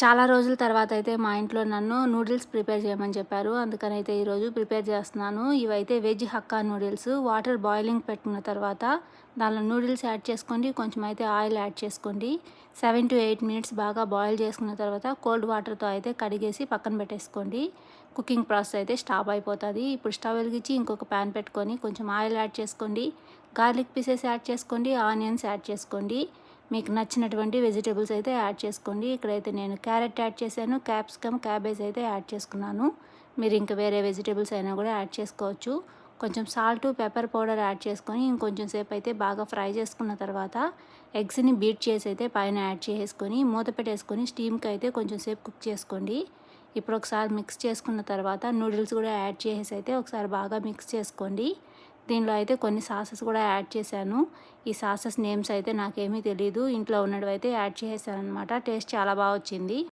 చాలా రోజుల తర్వాత అయితే మా ఇంట్లో నన్ను నూడిల్స్ ప్రిపేర్ చేయమని చెప్పారు. అందుకనైతే ఈరోజు ప్రిపేర్ చేస్తున్నాను. ఇవైతే veg hakka noodles. Water boiling పెట్టుకున్న తర్వాత దానిలో నూడిల్స్ యాడ్ చేసుకోండి. కొంచెం అయితే ఆయిల్ యాడ్ చేసుకోండి. 7-8 మినిట్స్ బాగా బాయిల్ చేసుకున్న తర్వాత కోల్డ్ వాటర్తో అయితే కడిగేసి పక్కన పెట్టేసుకోండి. కుకింగ్ ప్రాసెస్ అయితే స్టాప్ అయిపోతుంది. ఇప్పుడు స్టవ్ వెలిగించి ఇంకొక ప్యాన్ పెట్టుకొని కొంచెం ఆయిల్ యాడ్ చేసుకోండి. గార్లిక్ పీసెస్ యాడ్ చేసుకోండి. ఆనియన్స్ యాడ్ చేసుకోండి. మీకు నచ్చినటువంటి వెజిటేబుల్స్ అయితే యాడ్ చేసుకోండి. ఇక్కడైతే నేను క్యారెట్ యాడ్ చేశాను, క్యాప్సికమ్, క్యాబేజ్ అయితే యాడ్ చేసుకున్నాను. మీరు ఇంకా వేరే వెజిటేబుల్స్ అయినా కూడా యాడ్ చేసుకోవచ్చు. కొంచెం సాల్ట్, పెప్పర్ పౌడర్ యాడ్ చేసుకొని ఇంకొంచెం సేపు అయితే బాగా ఫ్రై చేసుకున్న తర్వాత ఎగ్స్ని బీట్ చేసి అయితే పైన యాడ్ చేసుకొని మూత పెట్టేసుకొని స్టీమ్కి అయితే కొంచెం సేపు కుక్ చేసుకోండి. ఇప్పుడు ఒకసారి మిక్స్ చేసుకున్న తర్వాత నూడిల్స్ కూడా యాడ్ చేసి అయితే ఒకసారి బాగా మిక్స్ చేసుకోండి. దీనిలో అయితే కొన్ని సాసెస్ కూడా యాడ్ చేశాను. ఈ సాసెస్ నేమ్స్ అయితే నాకేమీ తెలీదు. ఇంట్లో ఉన్నవి అయితే యాడ్ చేశాను అనమాట. టేస్ట్ చాలా బాగా వచ్చింది.